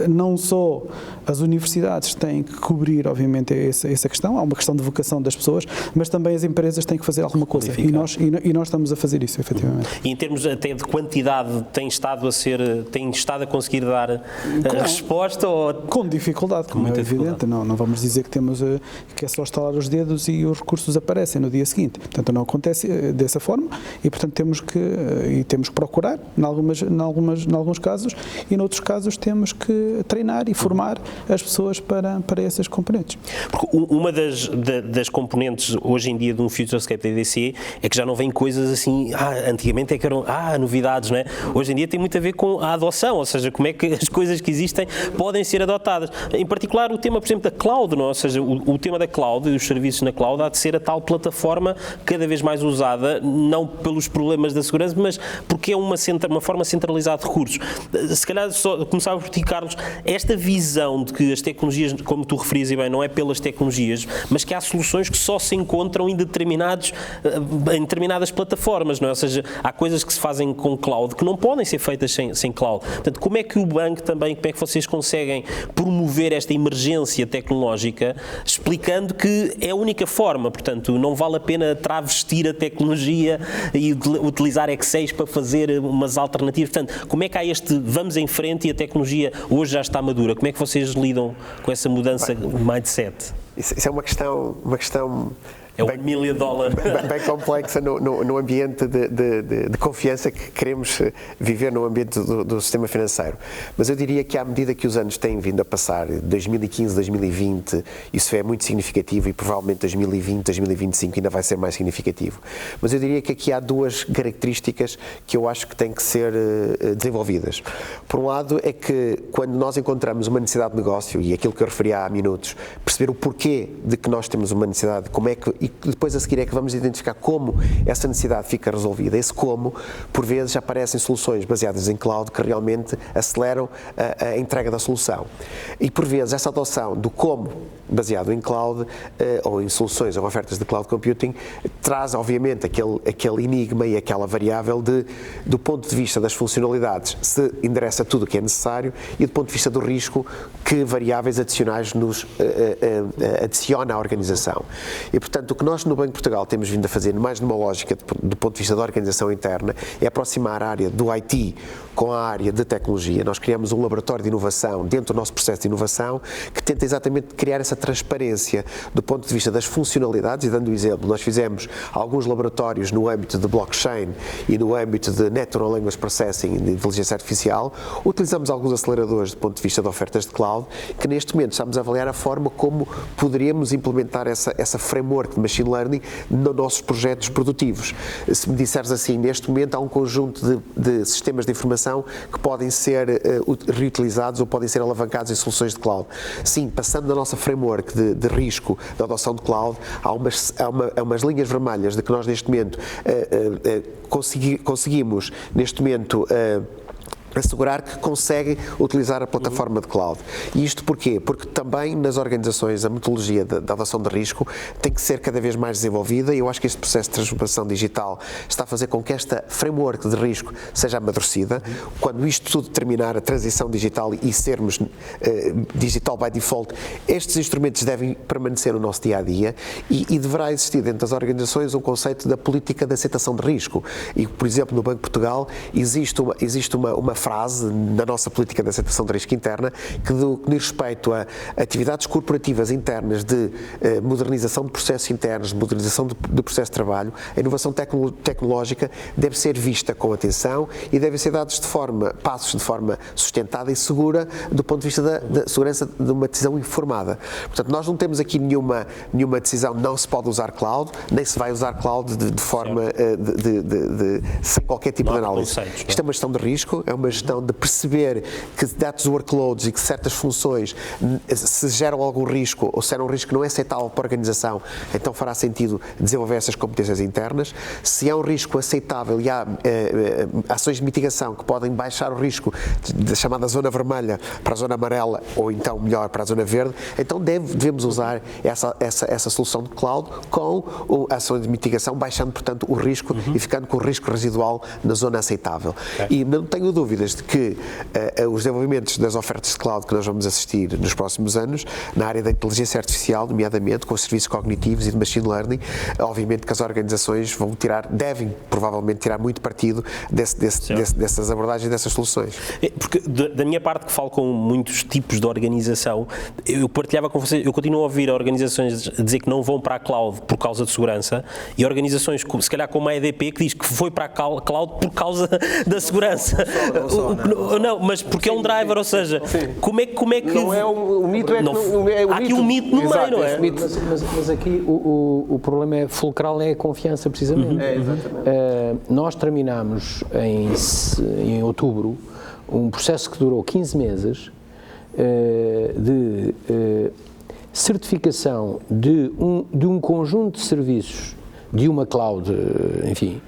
não só as universidades têm que cobrir, obviamente, essa questão, há uma questão de vocação das pessoas, mas também as empresas têm que fazer alguma coisa, e nós estamos a fazer isso, efetivamente. E em termos até de quantidade, tem estado a conseguir dar a resposta? Ou... Com dificuldade, como é evidente, não vamos dizer que é só estalar os dedos e os recursos aparecem no dia seguinte, portanto não acontece dessa forma, e portanto temos que procurar, em alguns casos, e noutros casos temos que treinar e formar as pessoas para essas componentes. Porque uma das componentes hoje em dia de um FutureScape da EDC é que já não vem coisas assim, antigamente é que eram novidades, não é? Hoje em dia tem muito a ver com a adoção, ou seja, como é que as coisas que existem podem ser adotadas. Em particular o tema, por exemplo, da cloud, não é? Ou seja, o tema da cloud e dos serviços na cloud há de ser a tal plataforma cada vez mais usada, não pelos problemas da segurança, mas porque é uma forma centralizada de recursos. Se calhar só começava por ti, Carlos, esta visão de que as tecnologias, como tu referias e bem, não é pelas tecnologias, mas que há soluções que só se encontram em determinadas plataformas, não é? Ou seja, há coisas que se fazem com cloud que não podem ser feitas sem cloud. Portanto, como é que o banco também, como é que vocês conseguem promover esta emergência tecnológica, explicando que é a única forma, portanto, não vale a pena travestir a tecnologia e utilizar Excel para fazer umas alternativas. Portanto, como é que há vamos em frente e a tecnologia hoje já está madura? Como é que vocês lidam com essa mudança de mindset? Isso é uma questão é $1 milhão. Bem complexa no ambiente de confiança que queremos viver no ambiente do sistema financeiro. Mas eu diria que à medida que os anos têm vindo a passar, 2015, 2020, isso é muito significativo, e provavelmente 2020, 2025 ainda vai ser mais significativo. Mas eu diria que aqui há duas características que eu acho que têm que ser desenvolvidas. Por um lado é que quando nós encontramos uma necessidade de negócio, e aquilo que eu referi há minutos, perceber o porquê de que nós temos uma necessidade, como é que, e depois a seguir é que vamos identificar como essa necessidade fica resolvida. Esse como, por vezes, aparecem soluções baseadas em cloud que realmente aceleram a entrega da solução. E por vezes essa adoção do como baseado em cloud ou em soluções ou ofertas de cloud computing traz, obviamente, aquele enigma e aquela variável do ponto de vista das funcionalidades, se endereça tudo o que é necessário, e do ponto de vista do risco, que variáveis adicionais nos adiciona à organização. E, portanto, o que nós no Banco de Portugal temos vindo a fazer, mais numa lógica do ponto de vista da organização interna, é aproximar a área do IT com a área de tecnologia. Nós criamos um laboratório de inovação dentro do nosso processo de inovação que tenta exatamente criar essa transparência do ponto de vista das funcionalidades, e dando um exemplo, nós fizemos alguns laboratórios no âmbito de blockchain e no âmbito de Natural Language Processing e de inteligência artificial, utilizamos alguns aceleradores do ponto de vista de ofertas de cloud, que neste momento estamos a avaliar a forma como poderíamos implementar essa framework de machine learning nos nossos projetos produtivos. Se me disseres assim, neste momento há um conjunto de sistemas de informação que podem ser reutilizados ou podem ser alavancados em soluções de cloud. Sim, passando da nossa framework de risco da adoção de cloud, há umas linhas vermelhas de que nós neste momento conseguimos neste momento assegurar que conseguem utilizar a plataforma de cloud. E isto porquê? Porque também nas organizações a metodologia da adoção de risco tem que ser cada vez mais desenvolvida e eu acho que este processo de transformação digital está a fazer com que esta framework de risco seja amadurecida. Quando isto tudo terminar, a transição digital e sermos digital by default, estes instrumentos devem permanecer no nosso dia-a-dia e deverá existir dentro das organizações um conceito da política de aceitação de risco. E, por exemplo, no Banco de Portugal existe uma frase na nossa política de aceitação de risco interna que diz respeito a atividades corporativas internas de modernização de processos internos, de modernização de processo de trabalho, a inovação tecnológica deve ser vista com atenção e devem ser dados passos de forma sustentada e segura do ponto de vista da segurança de uma decisão informada. Portanto, nós não temos aqui nenhuma decisão, não se pode usar cloud, nem se vai usar cloud de forma sem qualquer tipo de análise. Isto é uma gestão de risco, é uma gestão de perceber que dados workloads e que certas funções se geram algum risco ou se era um risco que não é aceitável para a organização, então fará sentido desenvolver essas competências internas. Se é um risco aceitável e há ações de mitigação que podem baixar o risco da chamada zona vermelha para a zona amarela ou então melhor para a zona verde, então devemos usar essa solução de cloud com ações de mitigação, baixando portanto o risco e ficando com o risco residual na zona aceitável. E não tenho dúvidas de que os desenvolvimentos das ofertas de cloud que nós vamos assistir nos próximos anos, na área da inteligência artificial, nomeadamente com os serviços cognitivos e de machine learning, obviamente que as organizações devem provavelmente tirar muito partido dessas abordagens, dessas soluções. Porque da minha parte, que falo com muitos tipos de organização, eu partilhava com vocês, eu continuo a ouvir organizações dizer que não vão para a cloud por causa de segurança e organizações, se calhar como a EDP, que diz que foi para a cloud por causa da segurança. Não, mas porque é um driver, ou seja, como é que... Não é o mito, há aqui um mito no meio, não é? Mas aqui o problema é fulcral, é a confiança, precisamente. Nós terminámos em outubro um processo que durou 15 meses de certificação de um conjunto de serviços de uma cloud, enfim,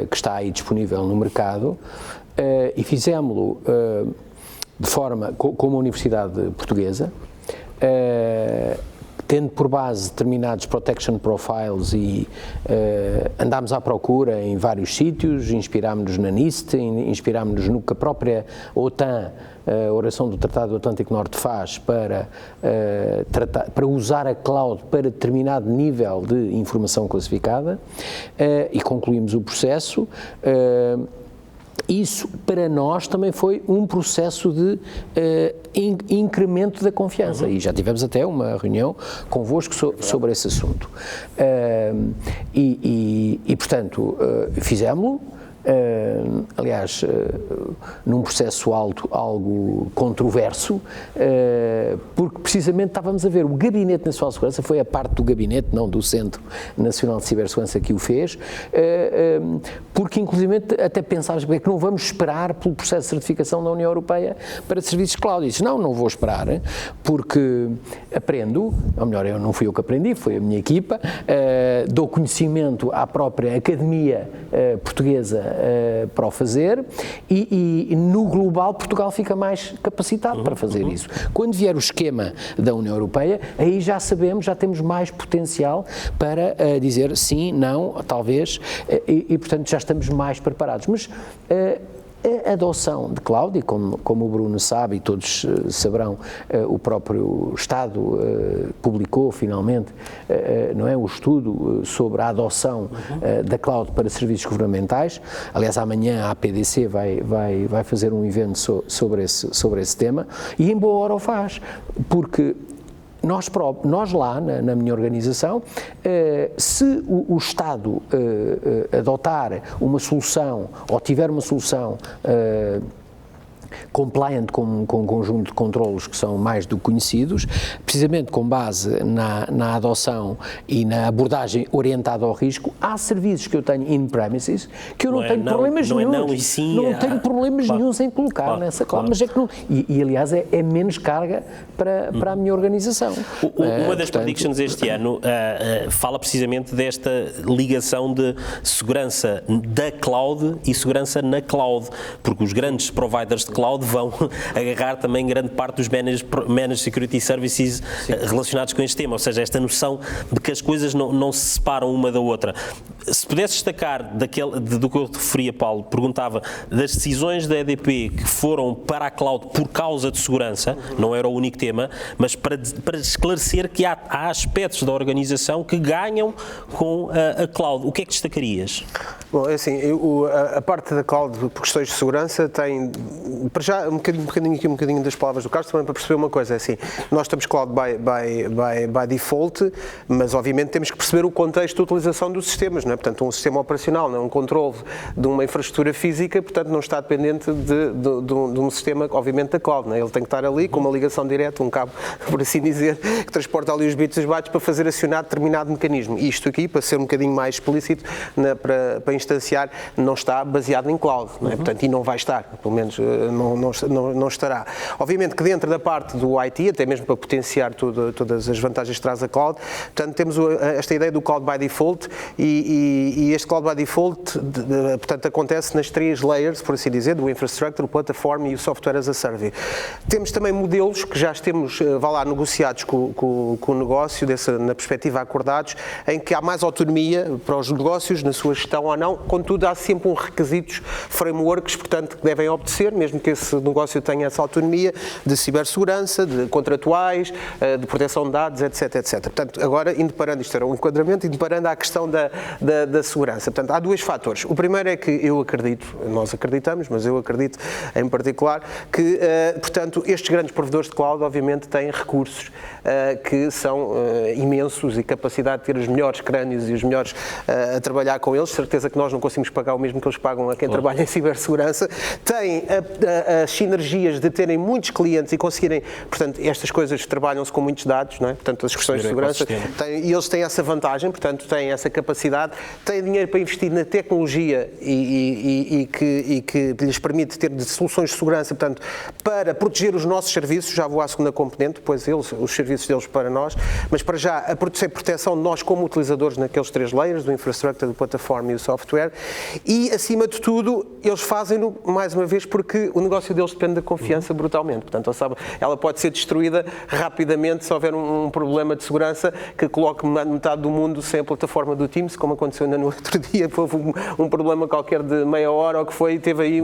que está aí disponível no mercado, e fizemos-lo de forma com uma universidade portuguesa, tendo por base determinados protection profiles e andámos à procura em vários sítios, inspirámos-nos na NIST, inspirámos-nos no que a própria OTAN, a oração do Tratado do Atlântico Norte faz para usar a cloud para determinado nível de informação classificada, e concluímos o processo. Isso, para nós, também foi um processo de incremento da confiança e já tivemos até uma reunião convosco sobre esse assunto. Portanto, fizemos-lo, aliás, num processo algo controverso, porque precisamente estávamos a ver o Gabinete Nacional de Segurança, foi a parte do Gabinete, não do Centro Nacional de Cibersegurança que o fez, porque inclusivamente até pensávamos que não vamos esperar pelo processo de certificação da União Europeia para serviços cloud. E disse, não vou esperar, porque aprendo, ou melhor, não fui eu que aprendi, foi a minha equipa, dou conhecimento à própria Academia Portuguesa para o fazer e no global Portugal fica mais capacitado para fazer isso. Quando vier o esquema da União Europeia, aí já sabemos, já temos mais potencial para dizer sim, não, talvez, e portanto já estamos mais preparados. Mas a adoção de cloud, e como o Bruno sabe e todos saberão, o próprio Estado publicou finalmente não é, o estudo sobre a adoção da cloud para serviços governamentais. Aliás, amanhã a APDC vai fazer um evento sobre esse tema, e em boa hora o faz, porque nós lá, na minha organização, se o Estado adotar uma solução ou tiver uma solução compliant com um conjunto de controlos que são mais do que conhecidos, precisamente com base na adoção e na abordagem orientada ao risco. Há serviços que eu tenho in-premises que eu não tenho problemas nenhuns. Não tenho problemas nenhuns em colocar nessa cloud, mas é que não. E aliás, é menos carga para a minha organização. Uma das predictions este ano fala precisamente desta ligação de segurança da cloud e segurança na cloud, porque os grandes providers de cloud vão agarrar também grande parte dos managed security services relacionados com este tema, ou seja, esta noção de que as coisas não se separam uma da outra. Se pudesse destacar do que eu te referia, Paulo, perguntava das decisões da EDP que foram para a cloud por causa de segurança, não era o único tema, mas para esclarecer que há aspectos da organização que ganham com a cloud. O que é que destacarias? Bom, é assim, a parte da cloud por questões de segurança tem, para já, um bocadinho das palavras do Carlos, também para perceber uma coisa, é assim, nós estamos cloud by default, mas obviamente temos que perceber o contexto de utilização dos sistemas, não é? Portanto, um sistema operacional, não é? Um controle de uma infraestrutura física, portanto, não está dependente de um sistema, obviamente, da cloud, não é? Ele tem que estar ali com uma ligação direta, um cabo, por assim dizer, que transporta ali os bits e os bytes para fazer acionar determinado mecanismo. E isto aqui, para ser um bocadinho mais explícito, para instanciar, não está baseado em cloud, não é? Portanto, e não vai estar, pelo menos não estará. Obviamente que dentro da parte do IT, até mesmo para potenciar todas as vantagens que traz a cloud, portanto, temos esta ideia do cloud by default e este cloud by default, portanto, acontece nas 3 layers, por assim dizer, do infrastructure, o platform e o software as a service. Temos também modelos que já temos, negociados com o negócio, na perspectiva acordados, em que há mais autonomia para os negócios na sua gestão ou não, contudo há sempre requisitos, frameworks, portanto, que devem obedecer, mesmo que esse negócio tenha essa autonomia de cibersegurança, de contratuais, de proteção de dados, etc, etc. Portanto, agora, indo parando, isto era um enquadramento, indo parando à questão da segurança. Portanto, há 2 fatores. O primeiro é que eu acredito, nós acreditamos, mas eu acredito em particular, que, portanto, estes grandes provedores de cloud, obviamente, têm recursos que são imensos e capacidade de ter os melhores crânios e os melhores a trabalhar com eles. Certeza que nós não conseguimos pagar o mesmo que eles pagam a quem trabalha em cibersegurança. Têm as sinergias de terem muitos clientes e conseguirem, portanto, estas coisas trabalham-se com muitos dados, não é? Portanto, as questões de segurança, e eles têm essa vantagem, portanto, têm essa capacidade, têm dinheiro para investir na tecnologia e que lhes permite ter soluções de segurança, portanto, para proteger os nossos serviços. Já vou à segunda componente, depois os serviços deles para nós, mas para já a proteção de nós como utilizadores naqueles 3 layers, do infrastructure, do plataforma e o software, e acima de tudo eles fazem-no, mais uma vez, porque o negócio deles depende da confiança brutalmente, portanto, ela pode ser destruída rapidamente se houver um problema de segurança que coloque metade do mundo sem a plataforma do Teams, como aconteceu no outro dia, houve um problema qualquer de meia hora, ou que foi, teve aí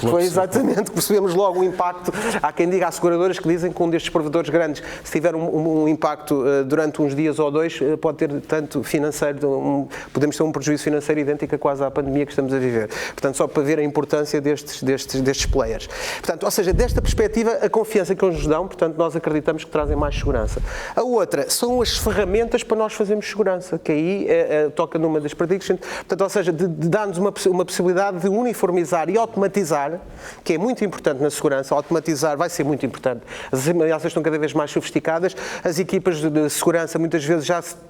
foi exatamente, percebemos logo o impacto. Há quem diga, há seguradoras que dizem que um destes provedores grandes, se tiver um impacto durante uns dias ou 2, pode ter tanto financeiro, podemos ter um prejuízo financeiro idêntico a quase à pandemia que estamos a viver. Portanto, só para ver a importância destes players. Portanto, ou seja, desta perspectiva, a confiança que eles nos dão, portanto, nós acreditamos que trazem mais segurança. A outra são as ferramentas para nós fazermos segurança, que aí toca numa das predictions, portanto, ou seja, de dar-nos uma possibilidade de uniformizar e automatizar, que é muito importante na segurança. Automatizar vai ser muito importante. As ameaças estão cada vez mais sofisticadas, as equipas de segurança muitas vezes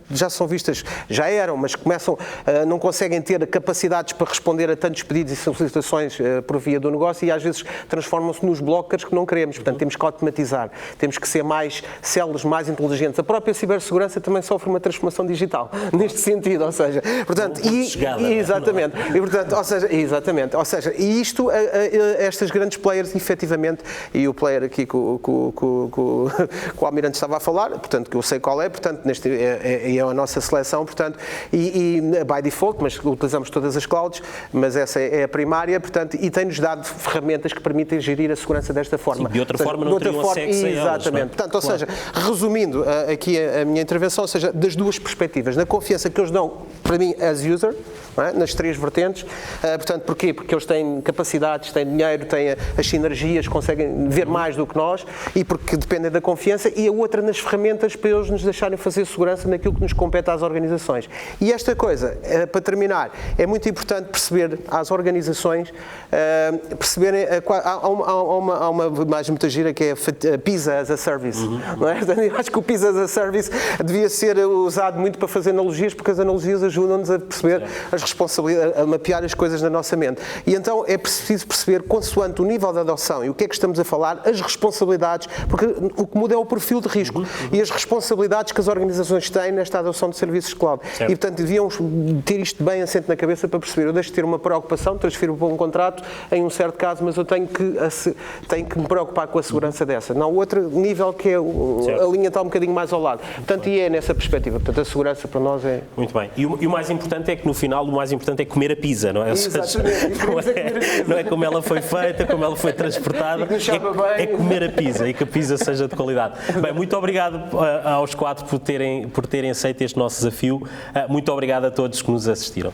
já são vistas, já eram, mas não conseguem ter capacidades para responder a tantos pedidos e solicitações por via do negócio e às vezes transformam-se nos blockers que não queremos. Portanto, temos que automatizar, temos que ser mais células mais inteligentes. A própria cibersegurança também sofre uma transformação digital, neste sentido, ou seja, portanto, exatamente, e portanto, ou seja, e isto, estas grandes players, efetivamente, e o player aqui que o Almirante estava a falar, portanto, que eu sei qual é, portanto, é a nossa seleção, portanto, e by default, mas utilizamos todas as clouds, mas essa é a primária, portanto, e tem-nos dado ferramentas que permitem gerir a segurança desta forma. Sim, de outra forma não teriam acesso a elas. Exatamente. Portanto, ou seja, resumindo aqui a minha intervenção, ou seja, das 2 perspectivas, na confiança que eles dão, para mim, as user, não é? Nas 3 vertentes, portanto, porquê? Porque eles têm capacidades, têm dinheiro, têm as sinergias, conseguem ver mais do que nós e porque dependem da confiança, e a outra nas ferramentas para eles nos deixarem fazer segurança naquilo que nos compete às organizações. E esta coisa, para terminar, é muito importante perceber às organizações, perceberem há uma imagem muito gira que é a Pizza as a Service. Não é? Eu acho que o Pizza as a Service devia ser usado muito para fazer analogias, porque as analogias ajudam-nos a perceber as responsabilidades, a mapear as coisas na nossa mente. E então é preciso perceber, consoante o nível de adoção e o que é que estamos a falar, as responsabilidades, porque o que muda é o perfil de risco e as responsabilidades que as organizações têm nesta adoção de serviços de cloud. Certo. E, portanto, deviam ter isto bem assente na cabeça para perceber, eu deixo de ter uma preocupação, transfiro para um contrato em um certo caso, mas eu tenho que me preocupar com a segurança dessa. Não, o outro nível que é a linha está um bocadinho mais ao lado. Portanto, e é nessa perspectiva. Portanto, a segurança para nós é... Muito bem. E o mais importante é que no final o mais importante é comer a pizza, não é? Exatamente. Não é como ela foi feita, como ela foi transportada, é comer a pizza e que a pizza seja de qualidade. Bem, muito obrigado aos 4 por terem aceito este nosso desafio. Muito obrigado a todos que nos assistiram.